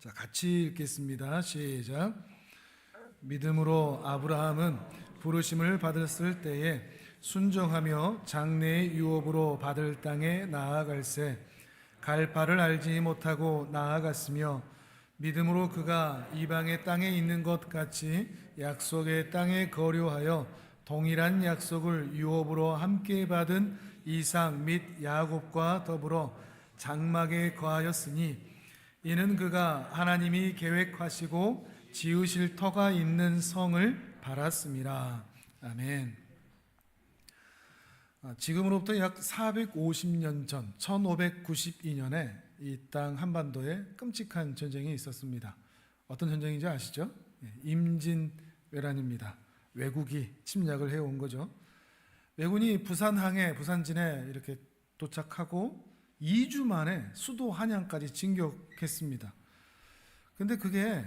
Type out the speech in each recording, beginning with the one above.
자, 같이 읽겠습니다. 시작. 믿음으로 아브라함은 부르심을 받았을 때에 순종하며 장래의 유업으로 받을 땅에 나아갈새 갈 바를 알지 못하고 나아갔으며 믿음으로 그가 이방의 땅에 있는 것 같이 약속의 땅에 거류하여 동일한 약속을 유업으로 함께 받은 이삭 및 야곱과 더불어 장막에 거하였으니 이는 그가 하나님이 계획하시고 지으실 터가 있는 성을 바랐음이라. 아멘. 지금으로부터 약 450년 전 1592년에 이 땅 한반도에 끔찍한 전쟁이 있었습니다. 어떤 전쟁인지 아시죠? 임진왜란입니다. 외국이 침략을 해온 거죠. 왜군이 부산진에 이렇게 도착하고 2주 만에 수도 한양까지 진격했습니다. 근데 그게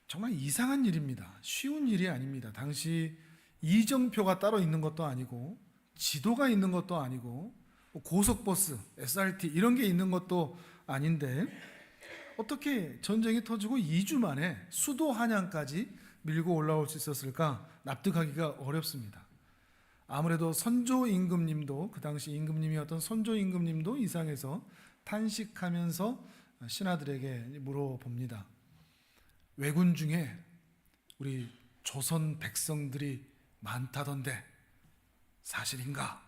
정말 이상한 일입니다. 쉬운 일이 아닙니다. 당시 이정표가 따로 있는 것도 아니고 지도가 있는 것도 아니고 고속버스, SRT 이런 게 있는 것도 아닌데 어떻게 전쟁이 터지고 2주 만에 수도 한양까지 밀고 올라올 수 있었을까? 납득하기가 어렵습니다. 아무래도 선조 임금님도, 그 당시 임금님이었던 선조 임금님도 이상해서 탄식하면서 신하들에게 물어봅니다. 왜군 중에 우리 조선 백성들이 많다던데 사실인가?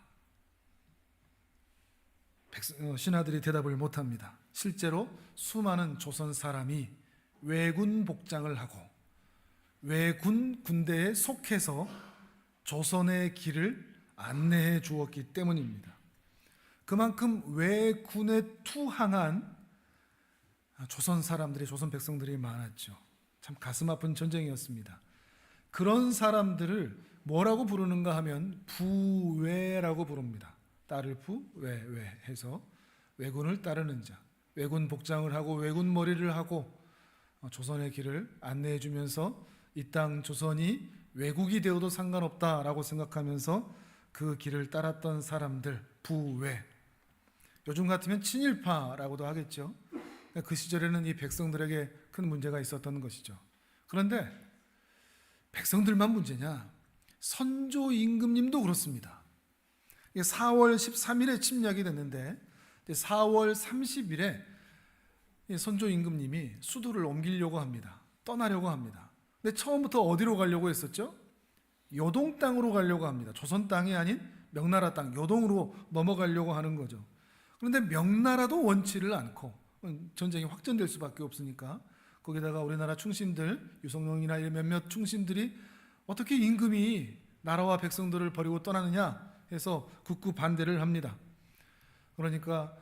신하들이 대답을 못합니다. 실제로 수많은 조선 사람이 왜군 복장을 하고 왜군 군대에 속해서 조선의 길을 안내해 주었기 때문입니다. 그만큼 왜군에 투항한 조선 사람들이, 조선 백성들이 많았죠. 참 가슴 아픈 전쟁이었습니다. 그런 사람들을 뭐라고 부르는가 하면 부외라고 부릅니다. 따를 부, 외 해서 왜군을 따르는 자, 왜군 복장을 하고 왜군 머리를 하고 조선의 길을 안내해 주면서 이 땅 조선이 왜국이 되어도 상관없다라고 생각하면서 그 길을 따랐던 사람들, 부외. 요즘 같으면 친일파라고도 하겠죠. 그 시절에는 이 백성들에게 큰 문제가 있었던 것이죠. 그런데 백성들만 문제냐? 선조 임금님도 그렇습니다. 4월 13일에 침략이 됐는데 4월 30일에 선조 임금님이 수도를 옮기려고 합니다. 떠나려고 합니다. 근데 처음부터 어디로 가려고 했었죠? 요동 땅으로 가려고 합니다. 조선 땅이 아닌 명나라 땅, 요동으로 넘어가려고 하는 거죠. 그런데 명나라도 원치를 않고 전쟁이 확전될 수밖에 없으니까 거기다가 우리나라 충신들, 유성룡이나 몇몇 충신들이 어떻게 임금이 나라와 백성들을 버리고 떠나느냐 해서 극구 반대를 합니다. 그러니까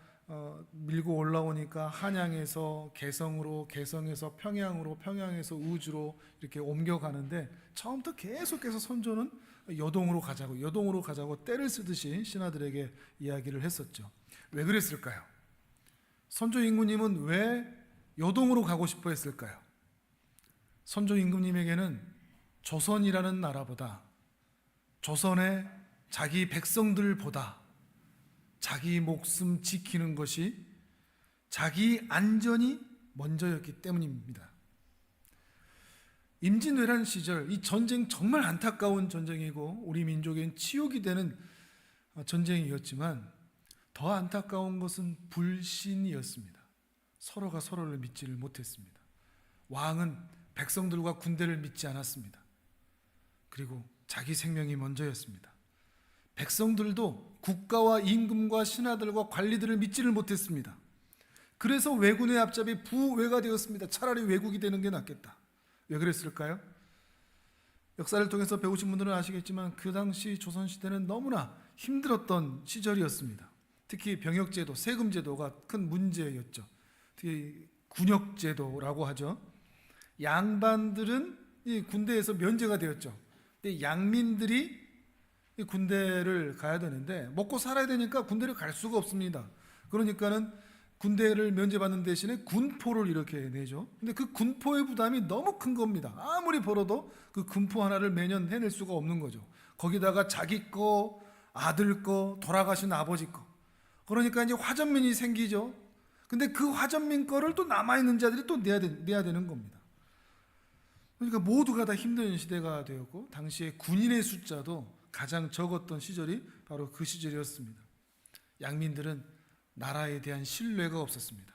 밀고 올라오니까 한양에서 개성으로, 개성에서 평양으로, 평양에서 우주로 이렇게 옮겨가는데 처음부터 계속해서 선조는 요동으로 가자고 떼를 쓰듯이 신하들에게 이야기를 했었죠. 왜 그랬을까요? 선조 임금님은 왜 요동으로 가고 싶어 했을까요? 선조 임금님에게는 조선이라는 나라보다, 조선의 자기 백성들보다 자기 목숨 지키는 것이, 자기 안전이 먼저였기 때문입니다. 임진왜란 시절 이 전쟁 정말 안타까운 전쟁이고 우리 민족엔 치욕이 되는 전쟁이었지만 더 안타까운 것은 불신이었습니다. 서로가 서로를 믿지를 못했습니다. 왕은 백성들과 군대를 믿지 않았습니다. 그리고 자기 생명이 먼저였습니다. 백성들도 국가와 임금과 신하들과 관리들을 믿지를 못했습니다. 그래서 왜군의 앞잡이 부외가 되었습니다. 차라리 왜국이 되는 게 낫겠다. 왜 그랬을까요? 역사를 통해서 배우신 분들은 아시겠지만 그 당시 조선시대는 너무나 힘들었던 시절이었습니다. 특히 병역제도, 세금제도가 큰 문제였죠. 특히 군역제도라고 하죠. 양반들은 이 군대에서 면제가 되었죠. 근데 양민들이 이 군대를 가야 되는데 먹고 살아야 되니까 군대를 갈 수가 없습니다. 그러니까는 군대를 면제받는 대신에 군포를 이렇게 내죠. 근데 그 군포의 부담이 너무 큰 겁니다. 아무리 벌어도 그 군포 하나를 매년 해낼 수가 없는 거죠. 거기다가 자기 거, 아들 거, 돌아가신 아버지 거. 그러니까 이제 화전민이 생기죠. 근데 그 화전민 거를 또 남아있는 자들이 또 내야 되는 겁니다. 그러니까 모두가 다 힘든 시대가 되었고, 당시에 군인의 숫자도 가장 적었던 시절이 바로 그 시절이었습니다. 양민들은 나라에 대한 신뢰가 없었습니다.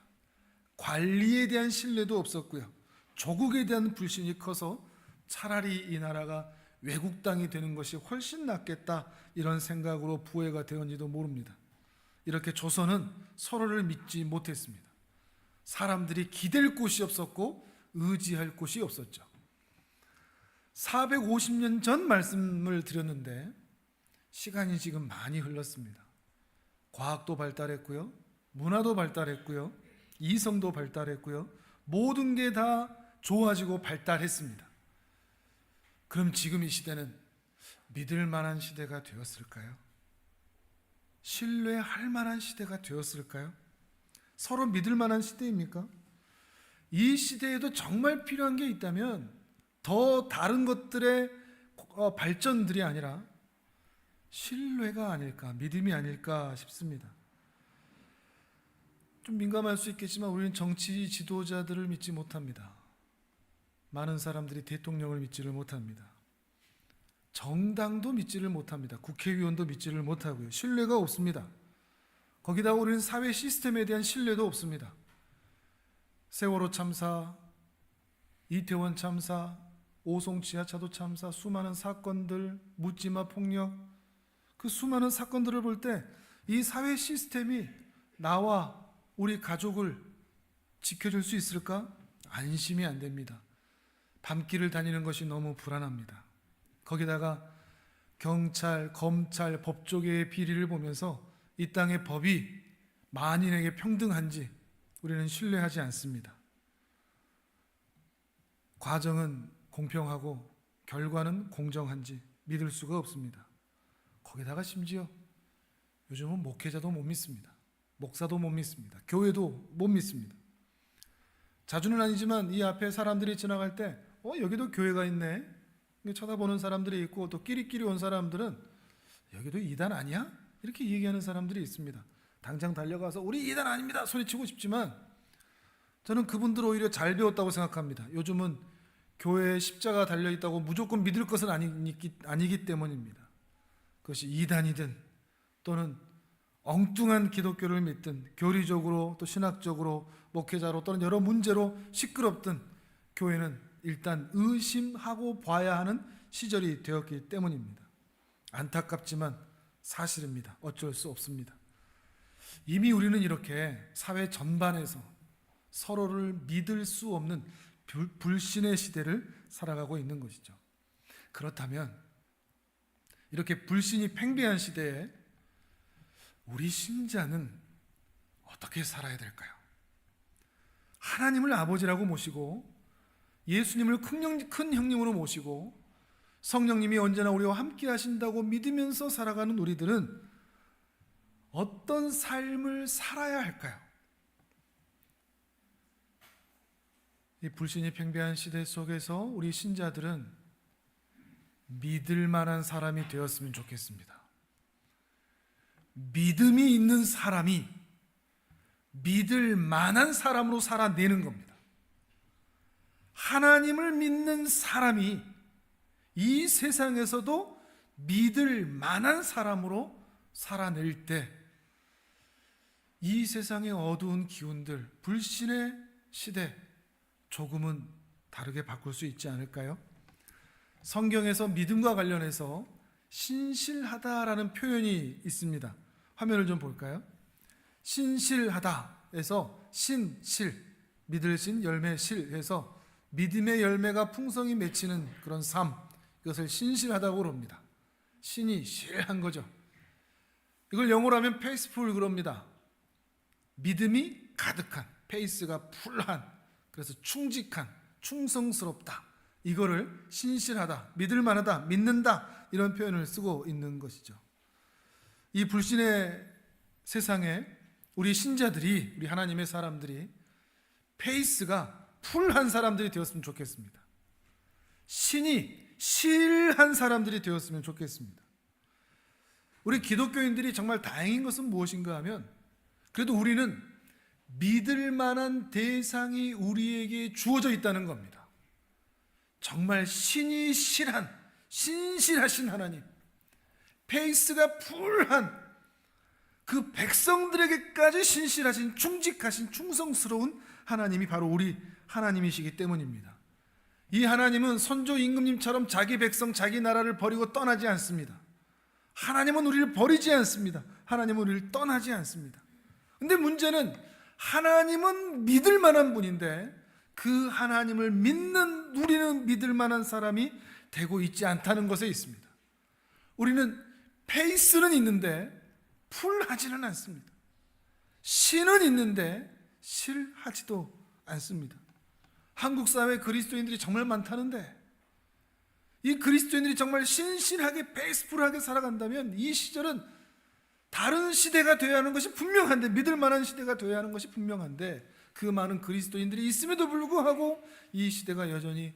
관리에 대한 신뢰도 없었고요. 조국에 대한 불신이 커서 차라리 이 나라가 외국 땅이 되는 것이 훨씬 낫겠다, 이런 생각으로 부해가 되었는지도 모릅니다. 이렇게 조선은 서로를 믿지 못했습니다. 사람들이 기댈 곳이 없었고 의지할 곳이 없었죠. 450년 전 말씀을 드렸는데 시간이 지금 많이 흘렀습니다. 과학도 발달했고요, 문화도 발달했고요, 이성도 발달했고요, 모든 게 다 좋아지고 발달했습니다. 그럼 지금 이 시대는 믿을 만한 시대가 되었을까요? 신뢰할 만한 시대가 되었을까요? 서로 믿을 만한 시대입니까? 이 시대에도 정말 필요한 게 있다면 더 다른 것들의 발전들이 아니라 신뢰가 아닐까, 믿음이 아닐까 싶습니다. 좀 민감할 수 있겠지만 우리는 정치 지도자들을 믿지 못합니다. 많은 사람들이 대통령을 믿지를 못합니다. 정당도 믿지를 못합니다. 국회의원도 믿지를 못하고요. 신뢰가 없습니다. 거기다가 우리는 사회 시스템에 대한 신뢰도 없습니다. 세월호 참사, 이태원 참사, 오송 지하차도 참사, 수많은 사건들, 묻지마 폭력, 그 수많은 사건들을 볼 때 이 사회 시스템이 나와 우리 가족을 지켜줄 수 있을까? 안심이 안 됩니다. 밤길을 다니는 것이 너무 불안합니다. 거기다가 경찰, 검찰, 법조계의 비리를 보면서 이 땅의 법이 만인에게 평등한지 우리는 신뢰하지 않습니다. 과정은 공평하고 결과는 공정한지 믿을 수가 없습니다. 거기다가 심지어 요즘은 목회자도 못 믿습니다. 목사도 못 믿습니다. 교회도 못 믿습니다. 자주는 아니지만 이 앞에 사람들이 지나갈 때 여기도 교회가 있네, 쳐다보는 사람들이 있고, 또 끼리끼리 온 사람들은 여기도 이단 아니야? 이렇게 얘기하는 사람들이 있습니다. 당장 달려가서 우리 이단 아닙니다 소리치고 싶지만 저는 그분들 오히려 잘 배웠다고 생각합니다. 요즘은 교회에 십자가 달려있다고 무조건 믿을 것은 아니기 때문입니다. 그것이 이단이든 또는 엉뚱한 기독교를 믿든 교리적으로 또 신학적으로 목회자로 또는 여러 문제로 시끄럽든 교회는 일단 의심하고 봐야 하는 시절이 되었기 때문입니다. 안타깝지만 사실입니다. 어쩔 수 없습니다. 이미 우리는 이렇게 사회 전반에서 서로를 믿을 수 없는 불신의 시대를 살아가고 있는 것이죠. 그렇다면 이렇게 불신이 팽배한 시대에 우리 신자는 어떻게 살아야 될까요? 하나님을 아버지라고 모시고 예수님을 큰 형님으로 모시고 성령님이 언제나 우리와 함께 하신다고 믿으면서 살아가는 우리들은 어떤 삶을 살아야 할까요? 이 불신이 팽배한 시대 속에서 우리 신자들은 믿을 만한 사람이 되었으면 좋겠습니다. 믿음이 있는 사람이 믿을 만한 사람으로 살아내는 겁니다. 하나님을 믿는 사람이 이 세상에서도 믿을 만한 사람으로 살아낼 때 이 세상의 어두운 기운들, 불신의 시대 조금은 다르게 바꿀 수 있지 않을까요? 성경에서 믿음과 관련해서 신실하다라는 표현이 있습니다. 화면을 좀 볼까요? 신실하다에서 신실, 믿을 신, 열매 실 해서 믿음의 열매가 풍성히 맺히는 그런 삶, 이것을 신실하다고 그럽니다. 신이 실한 거죠. 이걸 영어로 하면 페이스풀 그럽니다. 믿음이 가득한, 페이스가 풀한, 그래서 충직한, 충성스럽다, 이거를 신실하다, 믿을만하다, 믿는다, 이런 표현을 쓰고 있는 것이죠. 이 불신의 세상에 우리 신자들이, 우리 하나님의 사람들이 페이스가 풀한 사람들이 되었으면 좋겠습니다. 신이 실한 사람들이 되었으면 좋겠습니다. 우리 기독교인들이 정말 다행인 것은 무엇인가 하면 그래도 우리는 믿을 만한 대상이 우리에게 주어져 있다는 겁니다. 정말 신이 실한, 신실하신 하나님, 페이스가 풀한 그 백성들에게까지 신실하신, 충직하신, 충성스러운 하나님이 바로 우리 하나님이시기 때문입니다. 이 하나님은 선조 임금님처럼 자기 백성, 자기 나라를 버리고 떠나지 않습니다. 하나님은 우리를 버리지 않습니다. 하나님은 우리를 떠나지 않습니다. 근데 문제는 하나님은 믿을 만한 분인데 그 하나님을 믿는, 우리는 믿을 만한 사람이 되고 있지 않다는 것에 있습니다. 우리는 페이스는 있는데 풀하지는 않습니다. 신은 있는데 실하지도 않습니다. 한국 사회 그리스도인들이 정말 많다는데 이 그리스도인들이 정말 신실하게 페이스풀하게 살아간다면 이 시절은 다른 시대가 되어야 하는 것이 분명한데, 믿을 만한 시대가 되어야 하는 것이 분명한데, 그 많은 그리스도인들이 있음에도 불구하고 이 시대가 여전히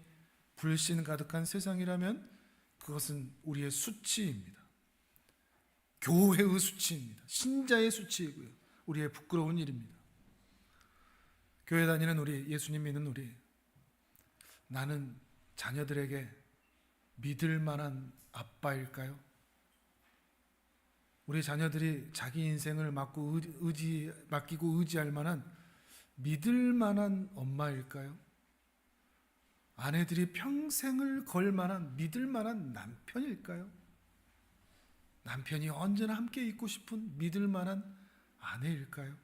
불신 가득한 세상이라면 그것은 우리의 수치입니다. 교회의 수치입니다. 신자의 수치이고요, 우리의 부끄러운 일입니다. 교회 다니는 우리, 예수님 믿는 우리, 나는 자녀들에게 믿을 만한 아빠일까요? 우리 자녀들이 자기 인생을 맡기고 의지할 만한, 믿을 만한 엄마일까요? 아내들이 평생을 걸 만한, 믿을 만한 남편일까요? 남편이 언제나 함께 있고 싶은 믿을 만한 아내일까요?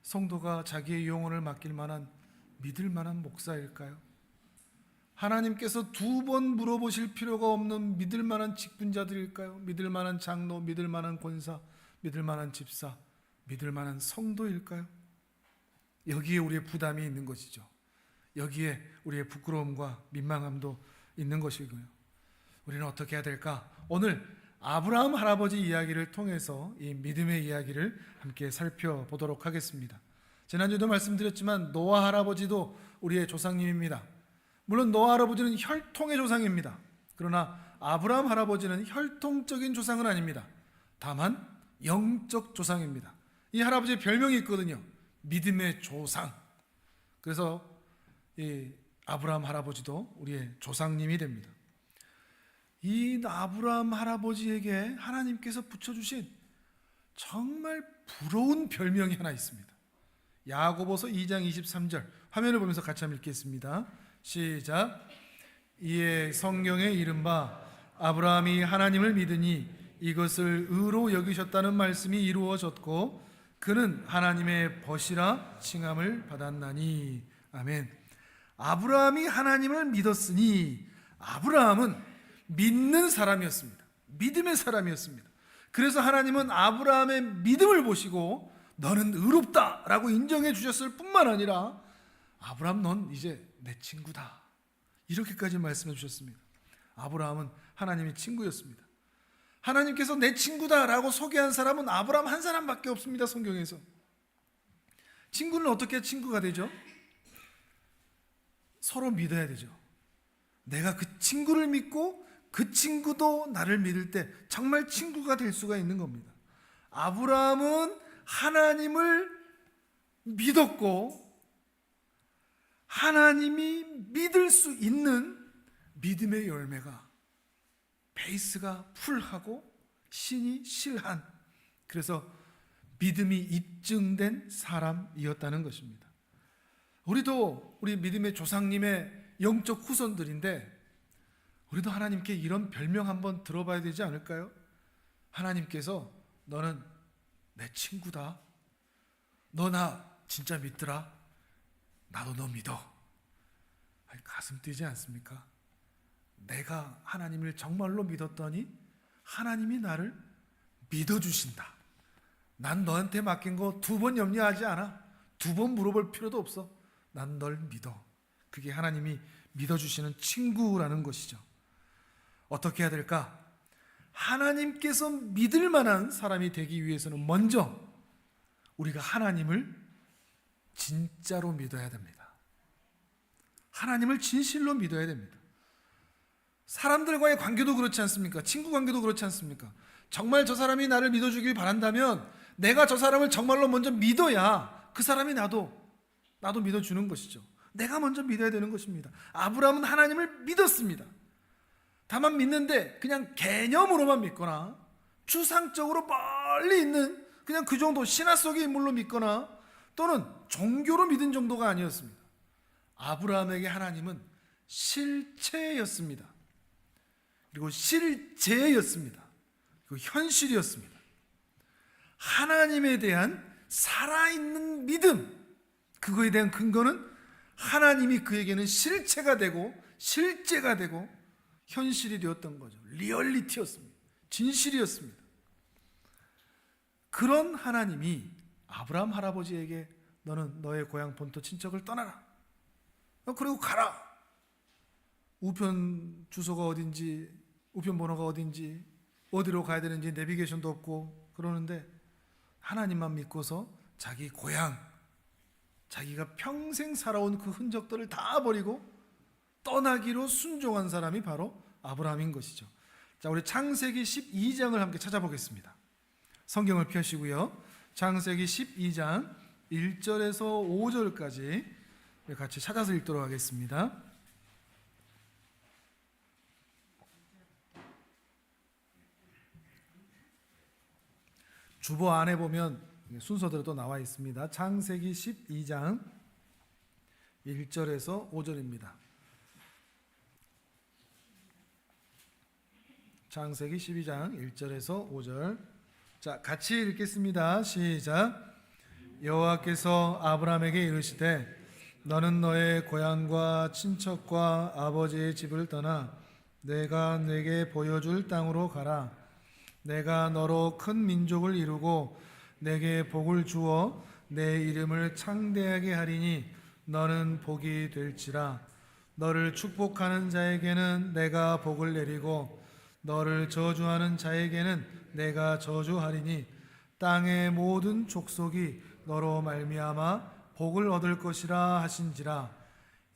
성도가 자기의 영혼을 맡길 만한 믿을 만한 목사일까요? 하나님께서 2번 물어보실 필요가 없는 믿을 만한 직분자들일까요? 믿을 만한 장로, 믿을 만한 권사, 믿을 만한 집사, 믿을 만한 성도일까요? 여기에 우리의 부담이 있는 것이죠. 여기에 우리의 부끄러움과 민망함도 있는 것이고요. 우리는 어떻게 해야 될까? 오늘 아브라함 할아버지 이야기를 통해서 이 믿음의 이야기를 함께 살펴보도록 하겠습니다. 지난주에도 말씀드렸지만 노아 할아버지도 우리의 조상님입니다. 물론 노아 할아버지는 혈통의 조상입니다. 그러나 아브라함 할아버지는 혈통적인 조상은 아닙니다. 다만 영적 조상입니다. 이 할아버지의 별명이 있거든요. 믿음의 조상. 그래서 이 아브라함 할아버지도 우리의 조상님이 됩니다. 이 아브라함 할아버지에게 하나님께서 붙여주신 정말 부러운 별명이 하나 있습니다. 야고보서 2장 23절, 화면을 보면서 같이 한번 읽겠습니다. 시작. 이에 성경에 이른바 아브라함이 하나님을 믿으니 이것을 의로 여기셨다는 말씀이 이루어졌고 그는 하나님의 벗이라 칭함을 받았나니. 아멘. 아브라함이 하나님을 믿었으니, 아브라함은 믿는 사람이었습니다. 믿음의 사람이었습니다. 그래서 하나님은 아브라함의 믿음을 보시고 너는 의롭다라고 인정해 주셨을 뿐만 아니라 아브라함, 넌 이제 내 친구다, 이렇게까지 말씀해 주셨습니다. 아브라함은 하나님의 친구였습니다. 하나님께서 내 친구다라고 소개한 사람은 아브라함 한 사람밖에 없습니다. 성경에서. 친구는 어떻게 친구가 되죠? 서로 믿어야 되죠. 내가 그 친구를 믿고 그 친구도 나를 믿을 때 정말 친구가 될 수가 있는 겁니다. 아브라함은 하나님을 믿었고 하나님이 믿을 수 있는 믿음의 열매가, 베이스가 풀하고 신이 실한, 그래서 믿음이 입증된 사람이었다는 것입니다. 우리도 우리 믿음의 조상님의 영적 후손들인데 우리도 하나님께 이런 별명 한번 들어봐야 되지 않을까요? 하나님께서 너는 내 친구다, 너 나 진짜 믿더라, 나도 너 믿어. 가슴 뛰지 않습니까? 내가 하나님을 정말로 믿었더니 하나님이 나를 믿어주신다. 난 너한테 맡긴 거 2번 염려하지 않아. 2번 물어볼 필요도 없어. 난 널 믿어. 그게 하나님이 믿어주시는 친구라는 것이죠. 어떻게 해야 될까? 하나님께서 믿을 만한 사람이 되기 위해서는 먼저 우리가 하나님을 진짜로 믿어야 됩니다. 하나님을 진실로 믿어야 됩니다. 사람들과의 관계도 그렇지 않습니까? 친구 관계도 그렇지 않습니까? 정말 저 사람이 나를 믿어주길 바란다면 내가 저 사람을 정말로 먼저 믿어야 그 사람이 나도 믿어주는 것이죠. 내가 먼저 믿어야 되는 것입니다. 아브라함은 하나님을 믿었습니다. 다만 믿는데 그냥 개념으로만 믿거나 추상적으로 멀리 있는 그냥 그 정도 신화 속의 인물로 믿거나 또는 종교로 믿은 정도가 아니었습니다. 아브라함에게 하나님은 실체였습니다. 그리고 실제였습니다. 그리고 현실이었습니다. 하나님에 대한 살아있는 믿음, 그거에 대한 근거는 하나님이 그에게는 실체가 되고 실제가 되고 현실이 되었던 거죠. 리얼리티였습니다. 진실이었습니다. 그런 하나님이 아브라함 할아버지에게 너는 너의 고향 본토 친척을 떠나라. 그리고 가라. 우편 주소가 어딘지, 우편 번호가 어딘지, 어디로 가야 되는지 내비게이션도 없고 그러는데 하나님만 믿고서 자기 고향, 자기가 평생 살아온 그 흔적들을 다 버리고 떠나기로 순종한 사람이 바로 아브라함인 것이죠. 자, 우리 창세기 12장을 함께 찾아보겠습니다. 성경을 펴시고요. 창세기 12장 1절에서 5절까지 같이 찾아서 읽도록 하겠습니다. 주보 안에 보면 순서대로 또 나와 있습니다. 창세기 12장 1절에서 5절입니다. 창세기 12장 1절에서 5절. 자, 같이 읽겠습니다. 시작. 여호와께서 아브라함에게 이르시되 너는 너의 고향과 친척과 아버지의 집을 떠나 내가 네게 보여줄 땅으로 가라. 내가 너로 큰 민족을 이루고 내게 복을 주어 내 이름을 창대하게 하리니 너는 복이 될지라. 너를 축복하는 자에게는 내가 복을 내리고 너를 저주하는 자에게는 내가 저주하리니 땅의 모든 족속이 너로 말미암아 복을 얻을 것이라 하신지라.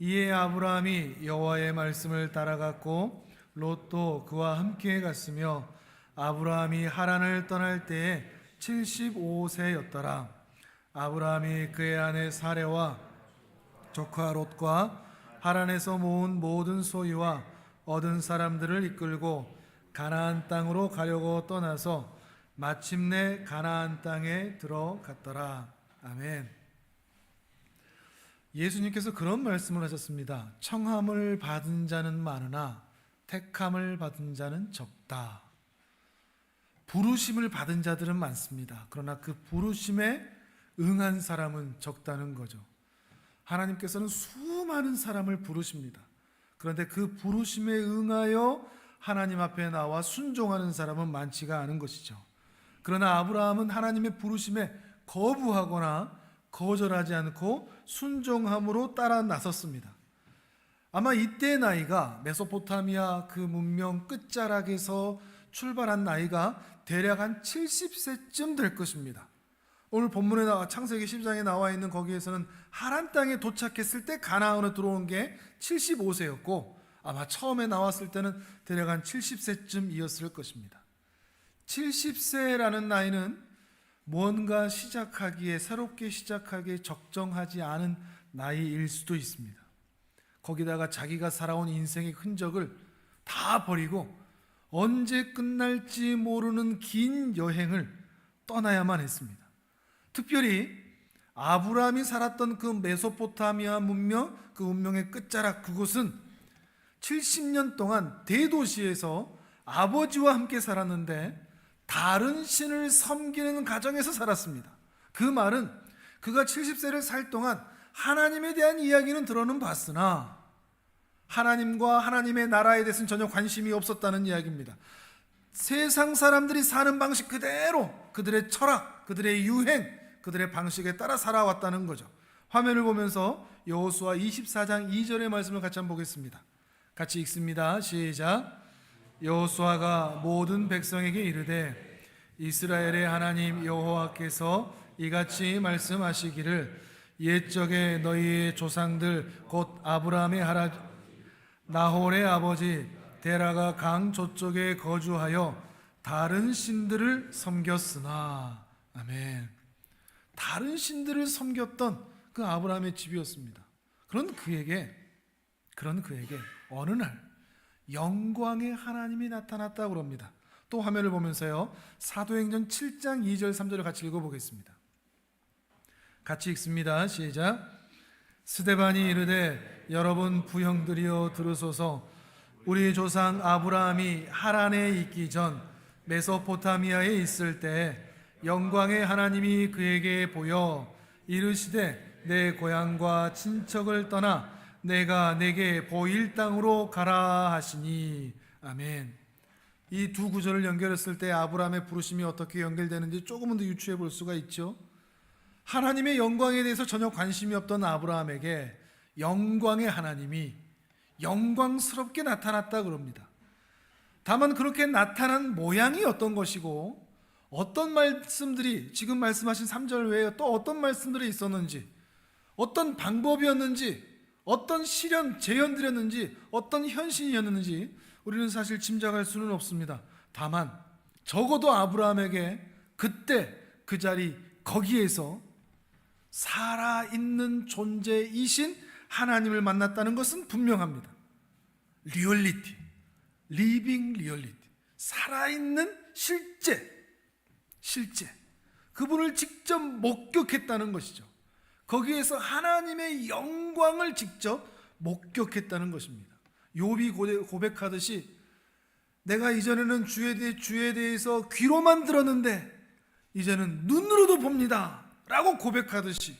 이에 아브라함이 여호와의 말씀을 따라갔고 롯도 그와 함께 갔으며 아브라함이 하란을 떠날 때에 75세였더라. 아브라함이 그의 아내 사레와 조카 롯과 하란에서 모은 모든 소유와 얻은 사람들을 이끌고 가나안 땅으로 가려고 떠나서 마침내 가나안 땅에 들어갔더라. 아멘. 예수님께서 그런 말씀을 하셨습니다. 청함을 받은 자는 많으나 택함을 받은 자는 적다. 부르심을 받은 자들은 많습니다. 그러나 그 부르심에 응한 사람은 적다는 거죠. 하나님께서는 수많은 사람을 부르십니다. 그런데 그 부르심에 응하여 하나님 앞에 나와 순종하는 사람은 많지가 않은 것이죠. 그러나 아브라함은 하나님의 부르심에 거부하거나 거절하지 않고 순종함으로 따라 나섰습니다. 아마 이때의 나이가 메소포타미아 그 문명 끝자락에서 출발한 나이가 대략 한 70세쯤 될 것입니다. 오늘 본문에 창세기 10장에 나와 있는 거기에서는 하란 땅에 도착했을 때 가나안으로 들어온 게 75세였고 아마 처음에 나왔을 때는 대략 한 70세쯤이었을 것입니다. 70세라는 나이는 뭔가 시작하기에 새롭게 시작하기에 적정하지 않은 나이일 수도 있습니다. 거기다가 자기가 살아온 인생의 흔적을 다 버리고 언제 끝날지 모르는 긴 여행을 떠나야만 했습니다. 특별히 아브라함이 살았던 그 메소포타미아 문명, 그 문명의 끝자락 그곳은 70년 동안 대도시에서 아버지와 함께 살았는데 다른 신을 섬기는 가정에서 살았습니다. 그 말은 그가 70세를 살 동안 하나님에 대한 이야기는 들어는 봤으나 하나님과 하나님의 나라에 대해서는 전혀 관심이 없었다는 이야기입니다. 세상 사람들이 사는 방식 그대로 그들의 철학, 그들의 유행, 그들의 방식에 따라 살아왔다는 거죠. 화면을 보면서 여호수아 24장 2절의 말씀을 같이 한번 보겠습니다. 같이 읽습니다. 시작. 여호수아가 모든 백성에게 이르되 이스라엘의 하나님 여호와께서 이같이 말씀하시기를 옛적에 너희의 조상들 곧 아브라함의 나홀의 아버지 데라가 강 저쪽에 거주하여 다른 신들을 섬겼으나. 아멘. 다른 신들을 섬겼던 그 아브라함의 집이었습니다. 그런 그에게 어느 날 영광의 하나님이 나타났다고 합니다. 또 화면을 보면서요, 사도행전 7장 2절 3절을 같이 읽어보겠습니다. 같이 읽습니다. 시작. 스데반이 이르되 여러분 부형들이여 들으소서. 우리 조상 아브라함이 하란에 있기 전 메소포타미아에 있을 때 영광의 하나님이 그에게 보여 이르시되 내 고향과 친척을 떠나 내가 내게 보일 땅으로 가라 하시니. 아멘. 이 두 구절을 연결했을 때 아브라함의 부르심이 어떻게 연결되는지 조금은 더 유추해 볼 수가 있죠. 하나님의 영광에 대해서 전혀 관심이 없던 아브라함에게 영광의 하나님이 영광스럽게 나타났다 그럽니다. 다만 그렇게 나타난 모양이 어떤 것이고 어떤 말씀들이, 지금 말씀하신 3절 외에 또 어떤 말씀들이 있었는지, 어떤 방법이었는지, 어떤 시련, 재현드렸는지, 어떤 현신이었는지 우리는 사실 짐작할 수는 없습니다. 다만 적어도 아브라함에게 그때 그 자리 거기에서 살아있는 존재이신 하나님을 만났다는 것은 분명합니다. 리얼리티, 리빙 리얼리티, 살아있는 실제 그분을 직접 목격했다는 것이죠. 거기에서 하나님의 영광을 직접 목격했다는 것입니다. 욥이 고백하듯이 내가 이전에는 주에 대해서 귀로만 들었는데 이제는 눈으로도 봅니다 라고 고백하듯이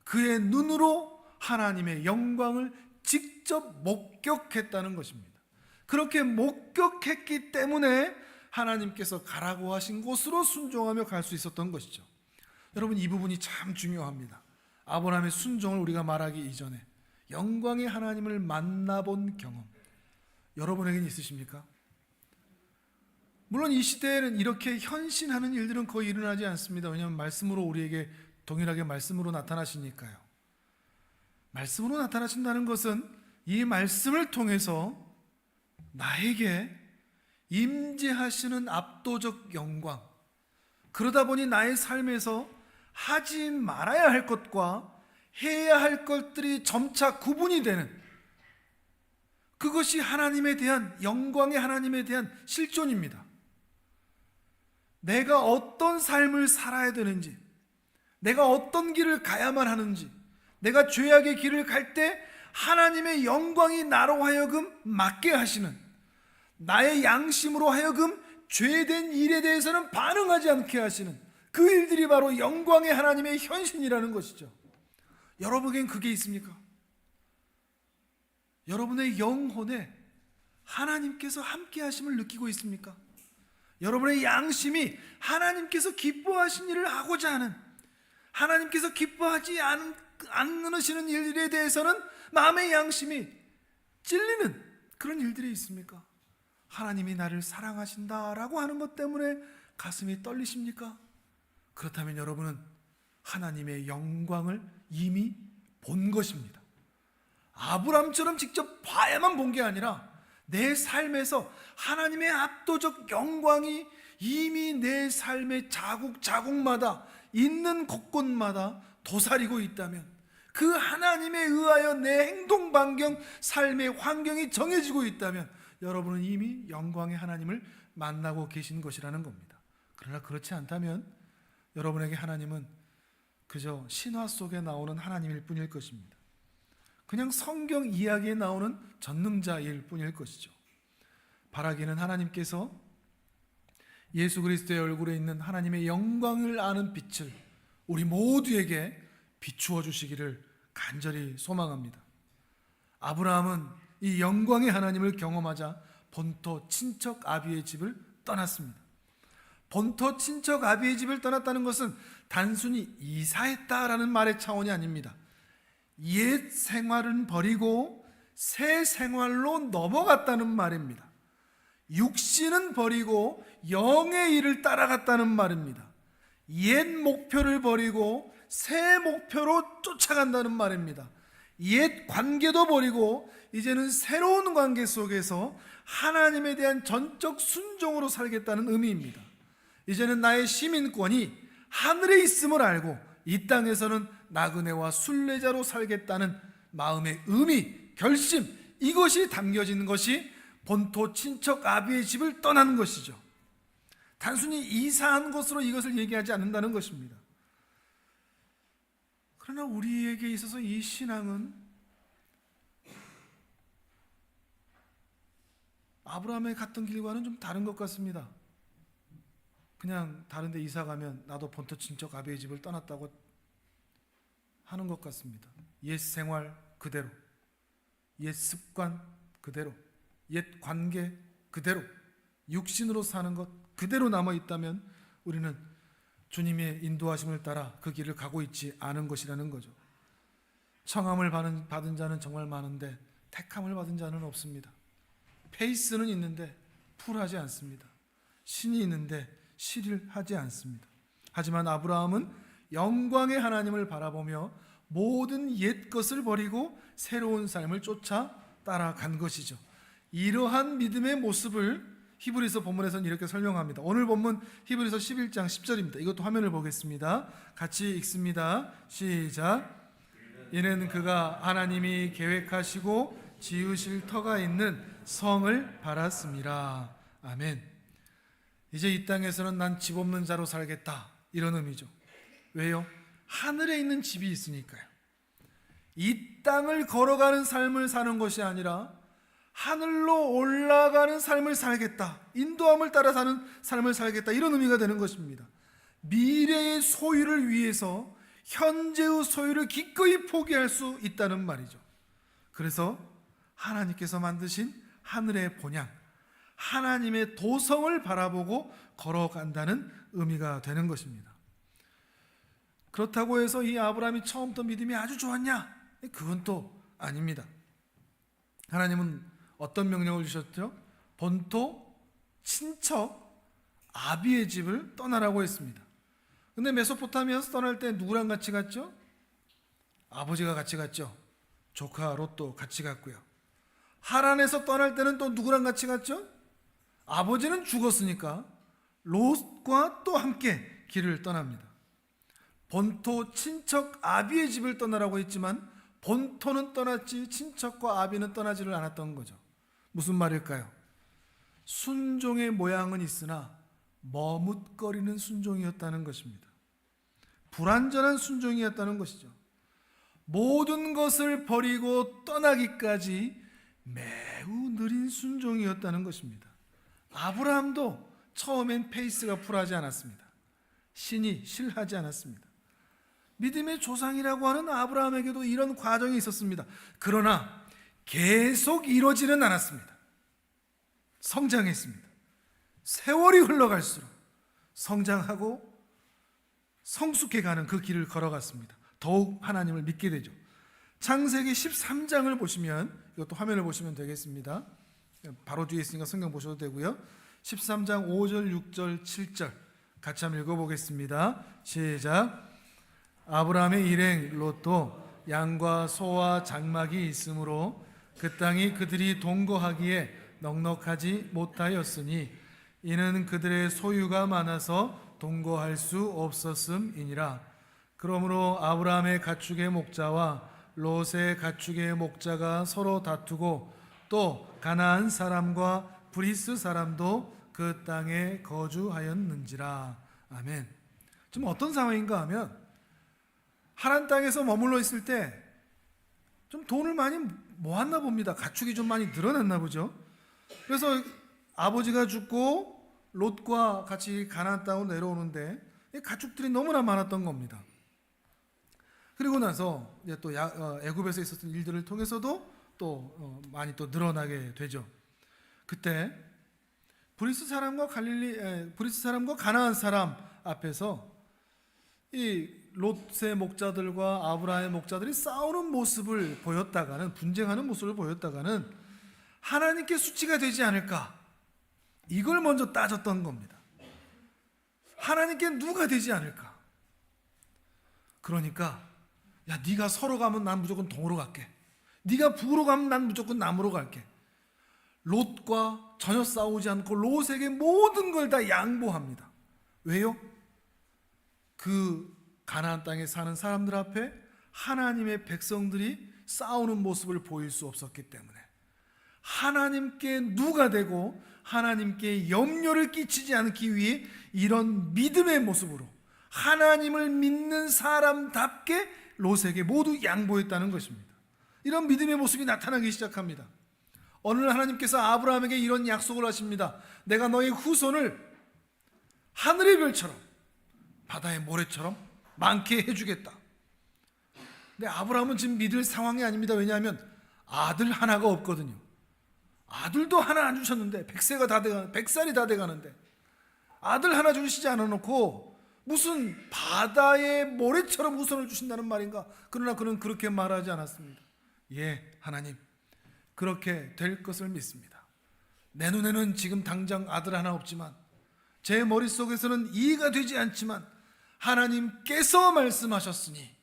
그의 눈으로 하나님의 영광을 직접 목격했다는 것입니다. 그렇게 목격했기 때문에 하나님께서 가라고 하신 곳으로 순종하며 갈 수 있었던 것이죠. 여러분, 이 부분이 참 중요합니다. 아브라함의 순종을 우리가 말하기 이전에 영광의 하나님을 만나본 경험 여러분에게는 있으십니까? 물론 이 시대에는 이렇게 현신하는 일들은 거의 일어나지 않습니다. 왜냐하면 말씀으로 우리에게 동일하게 말씀으로 나타나시니까요. 말씀으로 나타나신다는 것은 이 말씀을 통해서 나에게 임재하시는 압도적 영광, 그러다 보니 나의 삶에서 하지 말아야 할 것과 해야 할 것들이 점차 구분이 되는, 그것이 하나님에 대한, 영광의 하나님에 대한 실존입니다. 내가 어떤 삶을 살아야 되는지, 내가 어떤 길을 가야만 하는지, 내가 죄악의 길을 갈 때 하나님의 영광이 나로 하여금 맞게 하시는, 나의 양심으로 하여금 죄된 일에 대해서는 반응하지 않게 하시는 그 일들이 바로 영광의 하나님의 현신이라는 것이죠. 여러분에겐 그게 있습니까? 여러분의 영혼에 하나님께서 함께 하심을 느끼고 있습니까? 여러분의 양심이 하나님께서 기뻐하신 일을 하고자 하는, 하나님께서 기뻐하지 않으시는 일들에 대해서는 마음의 양심이 찔리는 그런 일들이 있습니까? 하나님이 나를 사랑하신다라고 하는 것 때문에 가슴이 떨리십니까? 그렇다면 여러분은 하나님의 영광을 이미 본 것입니다. 아브라함처럼 직접 봐야만 본 게 아니라 내 삶에서 하나님의 압도적 영광이 이미 내 삶의 자국자국마다 있는 곳곳마다 도사리고 있다면, 그 하나님에 의하여 내 행동 반경, 삶의 환경이 정해지고 있다면 여러분은 이미 영광의 하나님을 만나고 계신 것이라는 겁니다. 그러나 그렇지 않다면 여러분에게 하나님은 그저 신화 속에 나오는 하나님일 뿐일 것입니다. 그냥 성경 이야기에 나오는 전능자일 뿐일 것이죠. 바라기는 하나님께서 예수 그리스도의 얼굴에 있는 하나님의 영광을 아는 빛을 우리 모두에게 비추어 주시기를 간절히 소망합니다. 아브라함은 이 영광의 하나님을 경험하자 본토 친척 아비의 집을 떠났습니다. 본토 친척 아비의 집을 떠났다는 것은 단순히 이사했다라는 말의 차원이 아닙니다. 옛 생활은 버리고 새 생활로 넘어갔다는 말입니다. 육신은 버리고 영의 일을 따라갔다는 말입니다. 옛 목표를 버리고 새 목표로 쫓아간다는 말입니다. 옛 관계도 버리고 이제는 새로운 관계 속에서 하나님에 대한 전적 순종으로 살겠다는 의미입니다. 이제는 나의 시민권이 하늘에 있음을 알고 이 땅에서는 나그네와 순례자로 살겠다는 마음의 의미, 결심, 이것이 담겨진 것이 본토 친척 아비의 집을 떠나는 것이죠. 단순히 이사한 것으로 이것을 얘기하지 않는다는 것입니다. 그러나 우리에게 있어서 이 신앙은 아브라함의 갔던 길과는 좀 다른 것 같습니다. 그냥 다른 데 이사 가면 나도 본토 친척 아비의 집을 떠났다고 하는 것 같습니다. 옛 생활 그대로, 옛 습관 그대로, 옛 관계 그대로, 육신으로 사는 것 그대로 남아 있다면 우리는 주님의 인도하심을 따라 그 길을 가고 있지 않은 것이라는 거죠. 청함을 받은 자는 정말 많은데 택함을 받은 자는 없습니다. 페이스는 있는데 풀하지 않습니다. 신이 있는데 실을 하지 않습니다. 하지만 아브라함은 영광의 하나님을 바라보며 모든 옛 것을 버리고 새로운 삶을 쫓아 따라간 것이죠. 이러한 믿음의 모습을 히브리서 본문에서는 이렇게 설명합니다. 오늘 본문 히브리서 11장 10절입니다. 이것도 화면을 보겠습니다. 같이 읽습니다. 시작. 이는 그가 하나님이 계획하시고 지으실 터가 있는 성을 바랐습니다. 아멘. 이제 이 땅에서는 난 집 없는 자로 살겠다, 이런 의미죠. 왜요? 하늘에 있는 집이 있으니까요. 이 땅을 걸어가는 삶을 사는 것이 아니라 하늘로 올라가는 삶을 살겠다, 인도함을 따라 사는 삶을 살겠다, 이런 의미가 되는 것입니다. 미래의 소유를 위해서 현재의 소유를 기꺼이 포기할 수 있다는 말이죠. 그래서 하나님께서 만드신 하늘의 본향, 하나님의 도성을 바라보고 걸어간다는 의미가 되는 것입니다. 그렇다고 해서 이 아브라함이 처음부터 믿음이 아주 좋았냐? 그건 또 아닙니다. 하나님은 어떤 명령을 주셨죠? 본토 친척 아비의 집을 떠나라고 했습니다. 근데 메소포타미아에서 떠날 때 누구랑 같이 갔죠? 아버지가 같이 갔죠. 조카 롯도 같이 갔고요. 하란에서 떠날 때는 또 누구랑 같이 갔죠? 아버지는 죽었으니까 롯과 또 함께 길을 떠납니다. 본토 친척 아비의 집을 떠나라고 했지만 본토는 떠났지 친척과 아비는 떠나지를 않았던 거죠. 무슨 말일까요? 순종의 모양은 있으나 머뭇거리는 순종이었다는 것입니다. 불완전한 순종이었다는 것이죠. 모든 것을 버리고 떠나기까지 매우 느린 순종이었다는 것입니다. 아브라함도 처음엔 페이스가 풀하지 않았습니다. 신이 실하지 않았습니다. 믿음의 조상이라고 하는 아브라함에게도 이런 과정이 있었습니다. 그러나 계속 이루어지는 않았습니다. 성장했습니다. 세월이 흘러갈수록 성장하고 성숙해가는 그 길을 걸어갔습니다. 더욱 하나님을 믿게 되죠. 창세기 13장을 보시면, 이것도 화면을 보시면 되겠습니다. 바로 뒤에 있으니까 성경 보셔도 되고요. 13장 5절, 6절, 7절 같이 한번 읽어보겠습니다. 시작. 아브라함의 일행 롯도 양과 소와 장막이 있으므로 그 땅이 그들이 동거하기에 넉넉하지 못하였으니 이는 그들의 소유가 많아서 동거할 수 없었음이니라. 그러므로 아브라함의 가축의 목자와 롯의 가축의 목자가 서로 다투고 또 가나안 사람과 브리스 사람도 그 땅에 거주하였는지라. 아멘. 지금 어떤 상황인가 하면 하란 땅에서 머물러 있을 때 좀 돈을 많이 모았나 봅니다. 가축이 좀 많이 늘어났나 보죠. 그래서 아버지가 죽고 롯과 같이 가나안 땅으로 내려오는데 가축들이 너무나 많았던 겁니다. 그리고 나서 이제 또 애굽에서 있었던 일들을 통해서도 또 많이 또 늘어나게 되죠. 그때 브리스 사람과 가나안 사람 앞에서 이 롯의 목자들과 아브라함의 목자들이 싸우는 모습을 보였다가는, 분쟁하는 모습을 보였다가는 하나님께 수치가 되지 않을까, 이걸 먼저 따졌던 겁니다. 하나님께 누가 되지 않을까. 그러니까 야, 네가 서로 가면 난 무조건 동으로 갈게, 네가 북으로 가면 난 무조건 남으로 갈게. 롯과 전혀 싸우지 않고 롯에게 모든 걸 다 양보합니다. 왜요? 그 가나안 땅에 사는 사람들 앞에 하나님의 백성들이 싸우는 모습을 보일 수 없었기 때문에 하나님께 누가 되고 하나님께 염려를 끼치지 않기 위해 이런 믿음의 모습으로 하나님을 믿는 사람답게 롯에게 모두 양보했다는 것입니다. 이런 믿음의 모습이 나타나기 시작합니다. 어느 날 하나님께서 아브라함에게 이런 약속을 하십니다. 내가 너의 후손을 하늘의 별처럼 바다의 모래처럼 많게 해주겠다. 근데 아브라함은 지금 믿을 상황이 아닙니다. 왜냐하면 아들 하나가 없거든요. 아들도 하나 안 주셨는데 100살이 다 돼가는데 아들 하나 주시지 않아놓고 무슨 바다의 모래처럼 후손을 주신다는 말인가? 그러나 그는 그렇게 말하지 않았습니다. 예, 하나님 그렇게 될 것을 믿습니다. 내 눈에는 지금 당장 아들 하나 없지만 제 머릿속에서는 이해가 되지 않지만 하나님께서 말씀하셨으니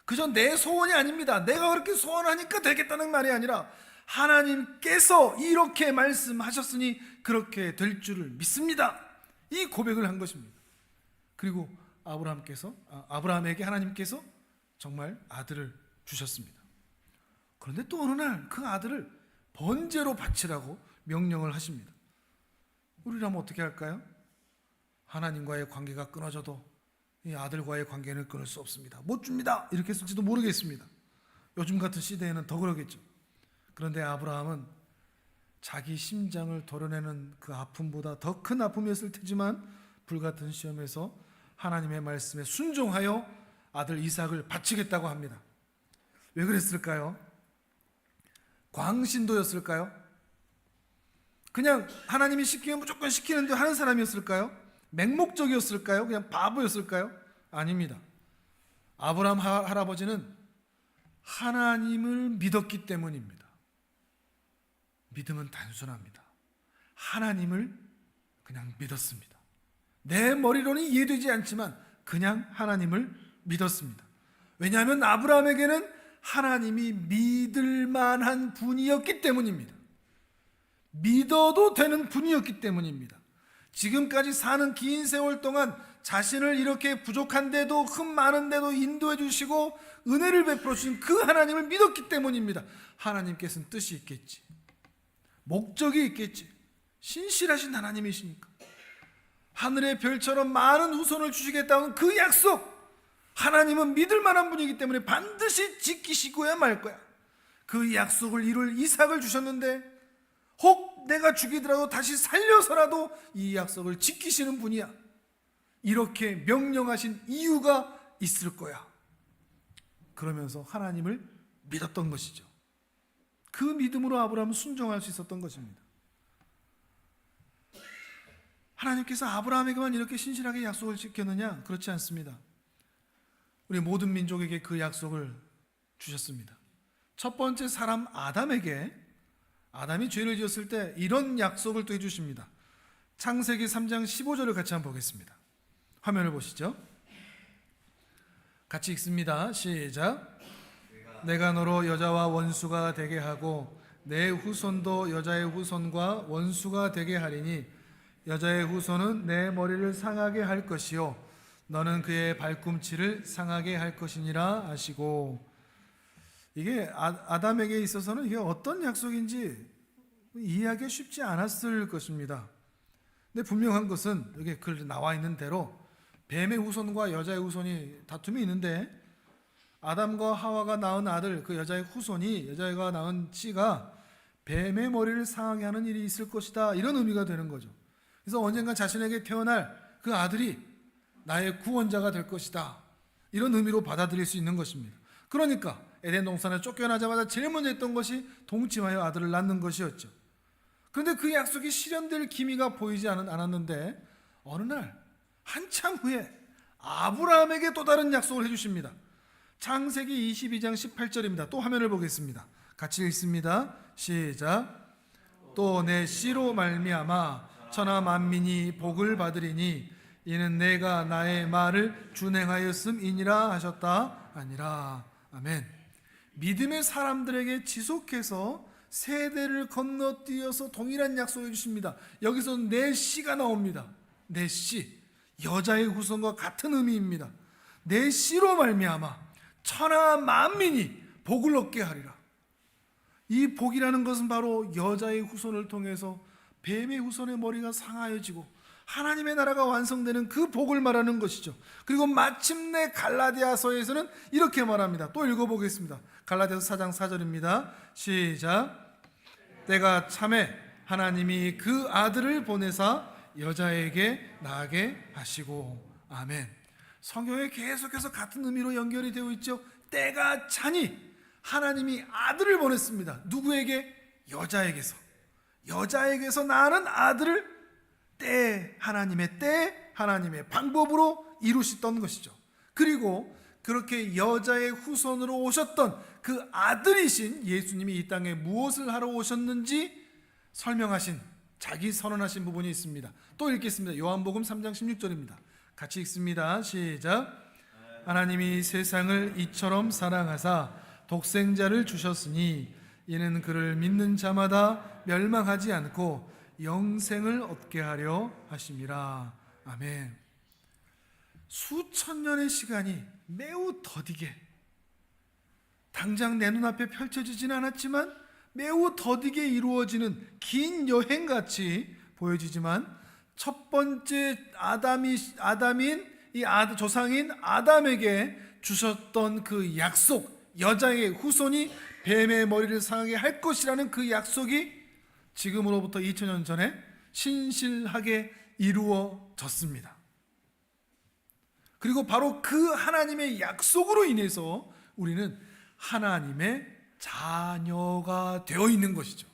그저 내 소원이 아닙니다. 내가 그렇게 소원하니까 되겠다는 말이 아니라 하나님께서 이렇게 말씀하셨으니 그렇게 될 줄을 믿습니다. 이 고백을 한 것입니다. 그리고 아브라함에게 하나님께서 정말 아들을 주셨습니다. 그런데 또 어느 날 그 아들을 번제로 바치라고 명령을 하십니다. 우리라면 어떻게 할까요? 하나님과의 관계가 끊어져도 이 아들과의 관계는 끊을 수 없습니다. 못 줍니다. 이렇게 했을지도 모르겠습니다. 요즘 같은 시대에는 더 그러겠죠. 그런데 아브라함은 자기 심장을 도려내는 그 아픔보다 더 큰 아픔이었을 테지만 불같은 시험에서 하나님의 말씀에 순종하여 아들 이삭을 바치겠다고 합니다. 왜 그랬을까요? 광신도였을까요? 그냥 하나님이 시키면 무조건 시키는 데 하는 사람이었을까요? 맹목적이었을까요? 그냥 바보였을까요? 아닙니다. 아브라함 할아버지는 하나님을 믿었기 때문입니다. 믿음은 단순합니다. 하나님을 그냥 믿었습니다. 내 머리로는 이해되지 않지만 그냥 하나님을 믿었습니다. 왜냐하면 아브라함에게는 하나님이 믿을 만한 분이었기 때문입니다. 믿어도 되는 분이었기 때문입니다. 지금까지 사는 긴 세월 동안 자신을 이렇게 부족한데도 흠 많은데도 인도해 주시고 은혜를 베풀어 주신 그 하나님을 믿었기 때문입니다. 하나님께서는 뜻이 있겠지, 목적이 있겠지. 신실하신 하나님이시니까 하늘의 별처럼 많은 후손을 주시겠다는 그 약속, 하나님은 믿을 만한 분이기 때문에 반드시 지키시고야 말 거야. 그 약속을 이룰 이삭을 주셨는데 혹 내가 죽이더라도 다시 살려서라도 이 약속을 지키시는 분이야. 이렇게 명령하신 이유가 있을 거야. 그러면서 하나님을 믿었던 것이죠. 그 믿음으로 아브라함은 순종할 수 있었던 것입니다. 하나님께서 아브라함에게만 이렇게 신실하게 약속을 지켰느냐? 그렇지 않습니다. 우리 모든 민족에게 그 약속을 주셨습니다. 첫 번째 사람 아담이 죄를 지었을 때 이런 약속을 또 해주십니다. 창세기 3장 15절을 같이 한번 보겠습니다. 화면을 보시죠. 같이 읽습니다. 시작. 내가 너로 여자와 원수가 되게 하고 내 후손도 여자의 후손과 원수가 되게 하리니 여자의 후손은 내 머리를 상하게 할 것이요 너는 그의 발꿈치를 상하게 할 것이니라 하시고, 이게 아담에게 있어서는 이게 어떤 약속인지 이해하기 쉽지 않았을 것입니다. 근데 분명한 것은 여기 글 나와 있는 대로 뱀의 후손과 여자의 후손이 다툼이 있는데 아담과 하와가 낳은 아들, 그 여자의 후손이, 여자가 낳은 씨가 뱀의 머리를 상하게 하는 일이 있을 것이다, 이런 의미가 되는 거죠. 그래서 언젠가 자신에게 태어날 그 아들이 나의 구원자가 될 것이다, 이런 의미로 받아들일 수 있는 것입니다. 그러니까 에덴 동산에 쫓겨나자마자 제일 먼저 했던 것이 동침하여 아들을 낳는 것이었죠. 그런데 그 약속이 실현될 기미가 보이지 않았는데 어느 날 한참 후에 아브라함에게 또 다른 약속을 해주십니다. 창세기 22장 18절입니다. 또 화면을 보겠습니다. 같이 읽습니다. 시작. 또 내 씨로 말미암아 천하 만민이 복을 받으리니 이는 내가 나의 말을 준행하였음이니라 하셨다 아니라. 아멘. 믿음의 사람들에게 지속해서 세대를 건너뛰어서 동일한 약속을 주십니다. 여기서 내 씨가 나옵니다. 내 씨. 여자의 후손과 같은 의미입니다. 내 씨로 말미암아 천하 만민이 복을 얻게 하리라. 이 복이라는 것은 바로 여자의 후손을 통해서 뱀의 후손의 머리가 상하여지고 하나님의 나라가 완성되는 그 복을 말하는 것이죠. 그리고 마침내 갈라디아서에서는 이렇게 말합니다. 또 읽어보겠습니다. 갈라디아서 4장 4절입니다. 시작. 때가 참에 하나님이 그 아들을 보내사 여자에게 나게 하시고. 아멘. 성경에 계속해서 같은 의미로 연결이 되어 있죠. 때가 차니 하나님이 아들을 보냈습니다. 누구에게? 여자에게서 낳은 아들을 하나님의 방법으로 이루시던 것이죠. 그리고 그렇게 여자의 후손으로 오셨던 그 아들이신 예수님이 이 땅에 무엇을 하러 오셨는지 설명하신, 자기 선언하신 부분이 있습니다. 또 읽겠습니다. 요한복음 3장 16절입니다. 같이 읽습니다. 시작. 하나님이 세상을 이처럼 사랑하사 독생자를 주셨으니 이는 그를 믿는 자마다 멸망하지 않고 영생을 얻게 하려 하심이라. 아멘. 수천 년의 시간이 매우 더디게, 당장 내 눈앞에 펼쳐지진 않았지만 매우 더디게 이루어지는 긴 여행같이 보여지지만, 첫 번째 아담인 이 조상인 아담에게 주셨던 그 약속, 여자의 후손이 뱀의 머리를 상하게 할 것이라는 그 약속이 지금으로부터 2000년 전에 신실하게 이루어졌습니다. 그리고 바로 그 하나님의 약속으로 인해서 우리는 하나님의 자녀가 되어 있는 것이죠.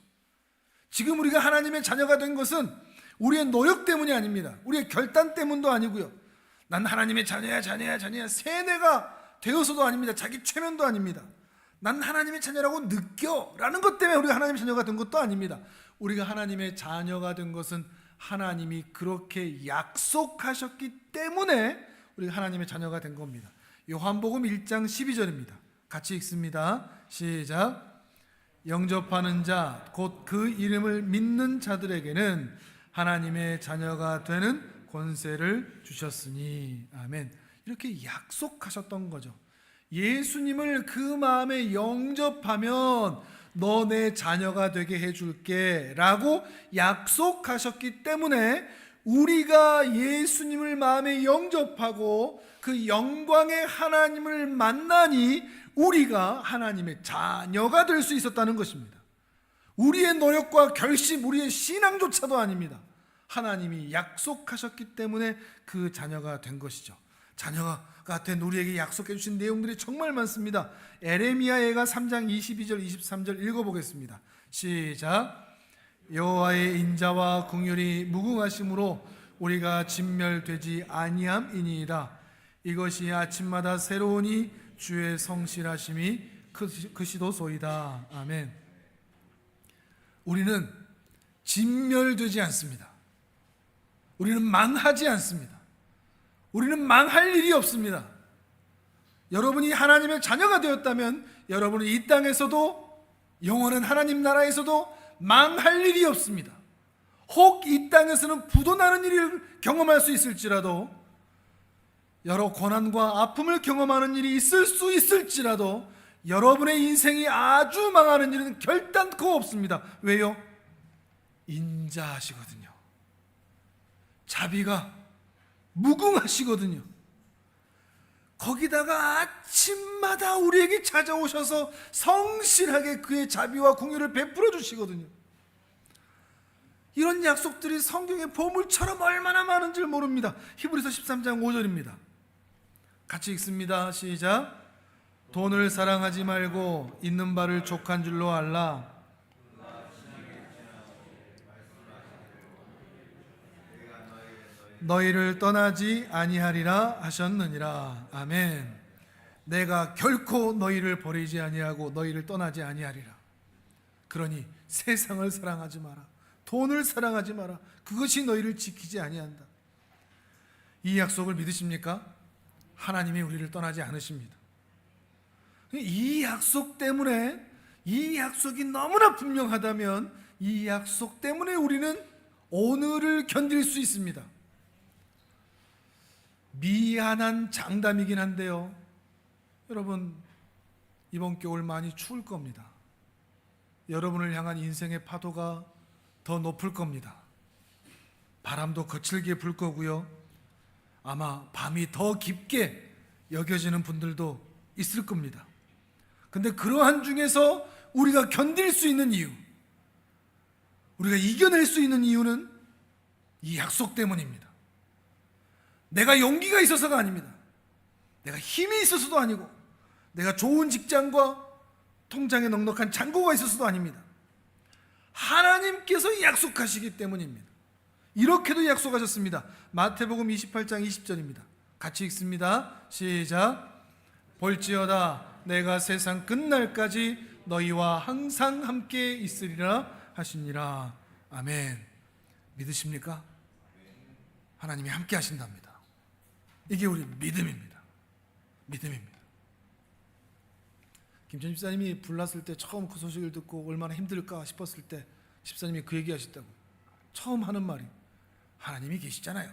지금 우리가 하나님의 자녀가 된 것은 우리의 노력 때문이 아닙니다. 우리의 결단 때문도 아니고요. 난 하나님의 자녀야 세뇌가 되어서도 아닙니다. 자기 최면도 아닙니다. 난 하나님의 자녀라고 느껴라는 것 때문에 우리가 하나님의 자녀가 된 것도 아닙니다. 우리가 하나님의 자녀가 된 것은 하나님이 그렇게 약속하셨기 때문에 우리가 하나님의 자녀가 된 겁니다. 요한복음 1장 12절입니다. 같이 읽습니다. 시작. 영접하는 자 곧 그 이름을 믿는 자들에게는 하나님의 자녀가 되는 권세를 주셨으니. 아멘. 이렇게 약속하셨던 거죠. 예수님을 그 마음에 영접하면 너 내 자녀가 되게 해줄게 라고 약속하셨기 때문에 우리가 예수님을 마음에 영접하고 그 영광의 하나님을 만나니 우리가 하나님의 자녀가 될 수 있었다는 것입니다. 우리의 노력과 결심, 우리의 신앙조차도 아닙니다. 하나님이 약속하셨기 때문에 그 자녀가 된 것이죠. 자녀가 된 우리에게 약속해 주신 내용들이 정말 많습니다. 에레미야가 3장 22절 23절 읽어보겠습니다. 시작. 여호와의 인자와 긍휼이 무궁하심으로 우리가 진멸되지 아니함이니이다. 이것이 아침마다 새로우니 주의 성실하심이 크시도소이다. 아멘. 우리는 진멸되지 않습니다. 우리는 망하지 않습니다. 우리는 망할 일이 없습니다. 여러분이 하나님의 자녀가 되었다면 여러분은 이 땅에서도, 영원한 하나님 나라에서도 망할 일이 없습니다. 혹 이 땅에서는 부도나는 일을 경험할 수 있을지라도, 여러 고난과 아픔을 경험하는 일이 있을 수 있을지라도 여러분의 인생이 아주 망하는 일은 결단코 없습니다. 왜요? 인자하시거든요. 자비가 무궁하시거든요. 거기다가 아침마다 우리에게 찾아오셔서 성실하게 그의 자비와 긍휼을 베풀어 주시거든요. 이런 약속들이 성경의 보물처럼 얼마나 많은 줄 모릅니다. 히브리서 13장 5절입니다. 같이 읽습니다. 시작. 돈을 사랑하지 말고 있는 바를 족한 줄로 알라. 너희를 떠나지 아니하리라 하셨느니라. 아멘. 내가 결코 너희를 버리지 아니하고 너희를 떠나지 아니하리라. 그러니 세상을 사랑하지 마라. 돈을 사랑하지 마라. 그것이 너희를 지키지 아니한다. 이 약속을 믿으십니까? 하나님이 우리를 떠나지 않으십니다. 이 약속 때문에, 이 약속이 너무나 분명하다면 이 약속 때문에 우리는 오늘을 견딜 수 있습니다. 미안한 장담이긴 한데요, 여러분, 이번 겨울 많이 추울 겁니다. 여러분을 향한 인생의 파도가 더 높을 겁니다. 바람도 거칠게 불 거고요, 아마 밤이 더 깊게 여겨지는 분들도 있을 겁니다. 근데 그러한 중에서 우리가 견딜 수 있는 이유, 우리가 이겨낼 수 있는 이유는 이 약속 때문입니다. 내가 용기가 있어서가 아닙니다. 내가 힘이 있어서도 아니고, 내가 좋은 직장과 통장에 넉넉한 잔고가 있어서도 아닙니다. 하나님께서 약속하시기 때문입니다. 이렇게도 약속하셨습니다. 마태복음 28장 20절입니다. 같이 읽습니다. 시작. 볼지어다 내가 세상 끝날까지 너희와 항상 함께 있으리라 하시니라. 아멘. 믿으십니까? 하나님이 함께 하신답니다. 이게 우리 믿음입니다. 믿음입니다. 김천 집사님이 불났을 때 처음 그 소식을 듣고 얼마나 힘들까 싶었을 때 집사님이 그 얘기 하셨다고. 처음 하는 말이 하나님이 계시잖아요.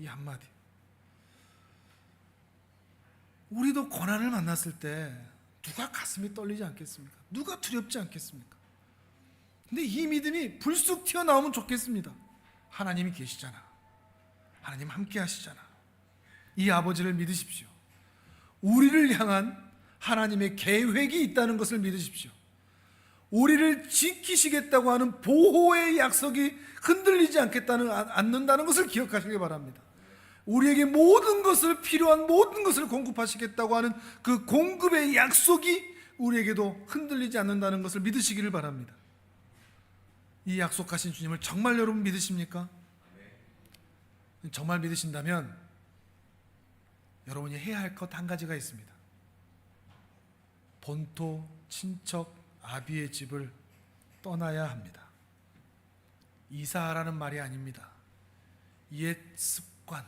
이 한마디. 우리도 고난을 만났을 때 누가 가슴이 떨리지 않겠습니까? 누가 두렵지 않겠습니까? 근데 이 믿음이 불쑥 튀어나오면 좋겠습니다. 하나님이 계시잖아. 하나님 함께 하시잖아. 이 아버지를 믿으십시오. 우리를 향한 하나님의 계획이 있다는 것을 믿으십시오. 우리를 지키시겠다고 하는 보호의 약속이 흔들리지 않는다는 것을 기억하시기 바랍니다. 우리에게 모든 것을, 필요한 모든 것을 공급하시겠다고 하는 그 공급의 약속이 우리에게도 흔들리지 않는다는 것을 믿으시기를 바랍니다. 이 약속하신 주님을 정말 여러분 믿으십니까? 정말 믿으신다면 여러분이 해야 할 것 한 가지가 있습니다. 본토, 친척, 아비의 집을 떠나야 합니다. 이사하라는 말이 아닙니다. 옛 습관,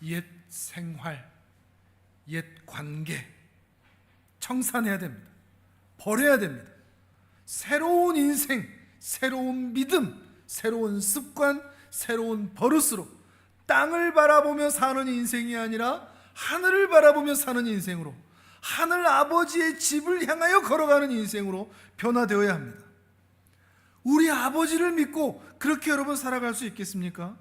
옛 생활, 옛 관계 청산해야 됩니다. 버려야 됩니다. 새로운 인생, 새로운 믿음, 새로운 습관, 새로운 버릇으로 땅을 바라보며 사는 인생이 아니라 하늘을 바라보며 사는 인생으로, 하늘 아버지의 집을 향하여 걸어가는 인생으로 변화되어야 합니다. 우리 아버지를 믿고 그렇게 여러분 살아갈 수 있겠습니까?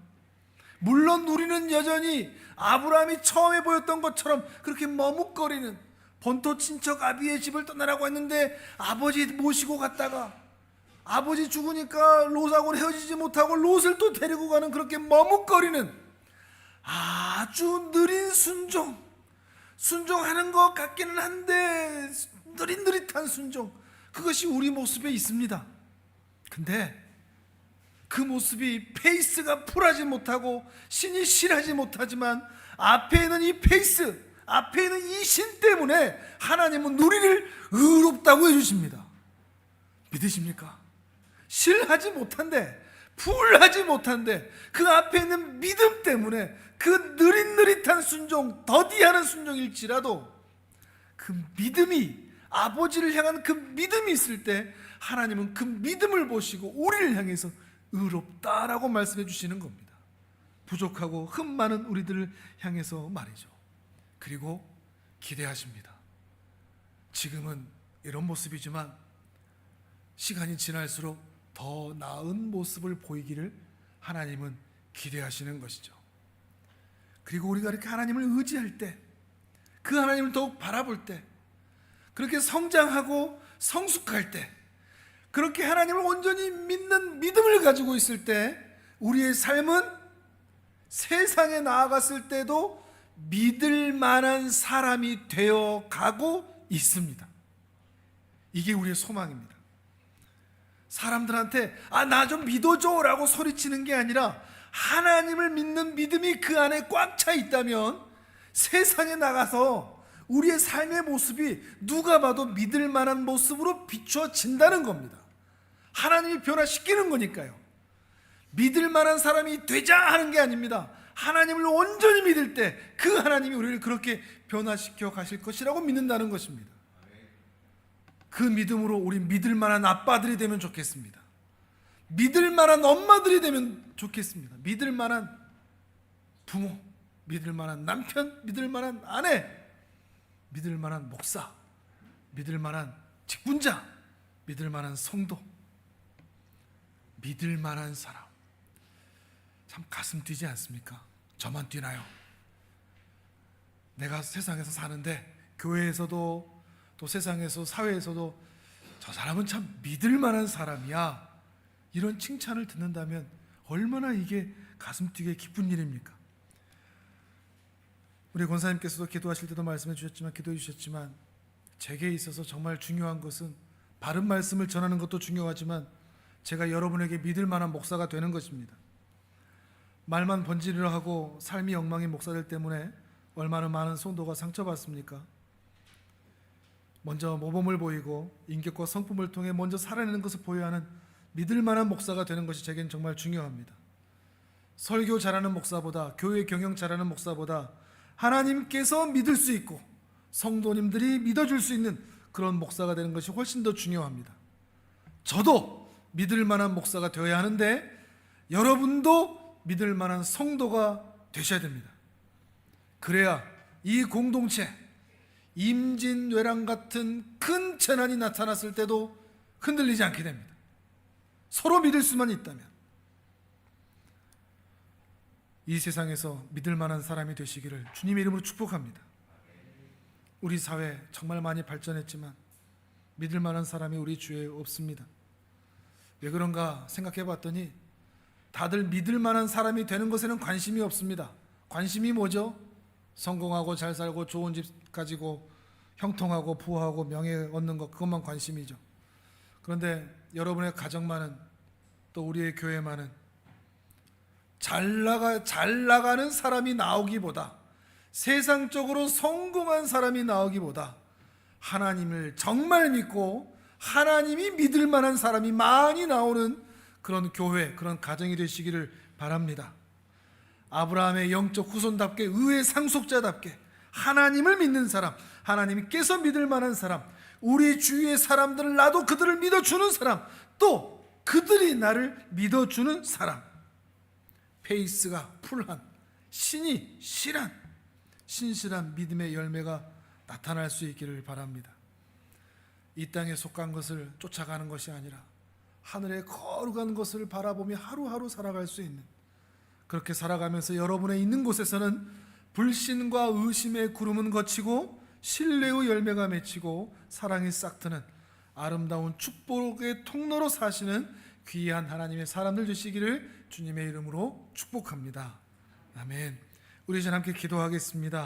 물론 우리는 여전히 아브라함이 처음에 보였던 것처럼 그렇게 머뭇거리는, 본토 친척 아비의 집을 떠나라고 했는데 아버지 모시고 갔다가 아버지 죽으니까 롯하고 헤어지지 못하고 롯을 또 데리고 가는, 그렇게 머뭇거리는 아주 느린 순종하는 것 같기는 한데 느릿느릿한 순종, 그것이 우리 모습에 있습니다. 근데 그 모습이 페이스가 풀하지 못하고 신이 실하지 못하지만 앞에 있는 이 페이스, 앞에 있는 이 신 때문에 하나님은 우리를 의롭다고 해주십니다. 믿으십니까? 실하지 못한데, 풀하지 못한데 그 앞에 있는 믿음 때문에, 그 느릿느릿한 순종, 더디하는 순종일지라도 그 믿음이, 아버지를 향한 그 믿음이 있을 때 하나님은 그 믿음을 보시고 우리를 향해서 의롭다라고 말씀해 주시는 겁니다. 부족하고 흠 많은 우리들을 향해서 말이죠. 그리고 기대하십니다. 지금은 이런 모습이지만 시간이 지날수록 더 나은 모습을 보이기를 하나님은 기대하시는 것이죠. 그리고 우리가 이렇게 하나님을 의지할 때, 그 하나님을 더욱 바라볼 때, 그렇게 성장하고 성숙할 때, 그렇게 하나님을 온전히 믿는 믿음을 가지고 있을 때 우리의 삶은 세상에 나아갔을 때도 믿을 만한 사람이 되어 가고 있습니다. 이게 우리의 소망입니다. 사람들한테 나 좀 믿어줘 라고 소리치는 게 아니라 하나님을 믿는 믿음이 그 안에 꽉 차 있다면 세상에 나가서 우리의 삶의 모습이 누가 봐도 믿을 만한 모습으로 비춰진다는 겁니다. 하나님이 변화시키는 거니까요. 믿을 만한 사람이 되자 하는 게 아닙니다. 하나님을 온전히 믿을 때 그 하나님이 우리를 그렇게 변화시켜 가실 것이라고 믿는다는 것입니다. 그 믿음으로 우리 믿을 만한 아빠들이 되면 좋겠습니다. 믿을 만한 엄마들이 되면 좋겠습니다. 믿을 만한 부모, 믿을 만한 남편, 믿을 만한 아내, 믿을 만한 목사, 믿을 만한 직분자, 믿을 만한 성도, 믿을 만한 사람. 참 가슴 뛰지 않습니까? 저만 뛰나요? 내가 세상에서 사는데 교회에서도 또 세상에서 사회에서도 저 사람은 참 믿을 만한 사람이야, 이런 칭찬을 듣는다면 얼마나 이게 가슴 뛰게 기쁜 일입니까? 우리 권사님께서도 기도하실 때도 말씀해 주셨지만, 기도해 주셨지만, 제게 있어서 정말 중요한 것은 바른 말씀을 전하는 것도 중요하지만 제가 여러분에게 믿을 만한 목사가 되는 것입니다. 말만 번지르르 하고 삶이 엉망인 목사들 때문에 얼마나 많은 성도가 상처받습니까? 먼저 모범을 보이고 인격과 성품을 통해 먼저 살아내는 것을 보여야 하는 믿을 만한 목사가 되는 것이 제겐 정말 중요합니다. 설교 잘하는 목사보다, 교회 경영 잘하는 목사보다 하나님께서 믿을 수 있고 성도님들이 믿어줄 수 있는 그런 목사가 되는 것이 훨씬 더 중요합니다. 저도 믿을 만한 목사가 되어야 하는데 여러분도 믿을 만한 성도가 되셔야 됩니다. 그래야 이 공동체, 임진왜란 같은 큰 재난이 나타났을 때도 흔들리지 않게 됩니다. 서로 믿을 수만 있다면. 이 세상에서 믿을 만한 사람이 되시기를 주님의 이름으로 축복합니다. 우리 사회 정말 많이 발전했지만 믿을 만한 사람이 우리 주위에 없습니다. 왜 그런가 생각해 봤더니 다들 믿을 만한 사람이 되는 것에는 관심이 없습니다. 관심이 뭐죠? 성공하고 잘 살고 좋은 집 가지고 형통하고 부하고 명예 얻는 것, 그것만 관심이죠. 그런데 여러분의 가정만은, 또 우리의 교회만은 잘 나가는 사람이 나오기보다, 세상적으로 성공한 사람이 나오기보다 하나님을 정말 믿고 하나님이 믿을 만한 사람이 많이 나오는 그런 교회, 그런 가정이 되시기를 바랍니다. 아브라함의 영적 후손답게, 의의 상속자답게 하나님을 믿는 사람, 하나님께서 믿을 만한 사람, 우리 주위의 사람들을, 나도 그들을 믿어주는 사람, 또 그들이 나를 믿어주는 사람, 페이스가 풀한, 신이 실한, 신실한 믿음의 열매가 나타날 수 있기를 바랍니다. 이 땅에 속한 것을 쫓아가는 것이 아니라 하늘에 거룩한 것을 바라보며 하루하루 살아갈 수 있는, 그렇게 살아가면서 여러분의 있는 곳에서는 불신과 의심의 구름은 거치고 신뢰의 열매가 맺히고 사랑이 싹트는 아름다운 축복의 통로로 사시는 귀한 하나님의 사람들 되시기를 주님의 이름으로 축복합니다. 아멘. 우리 이제 함께 기도하겠습니다.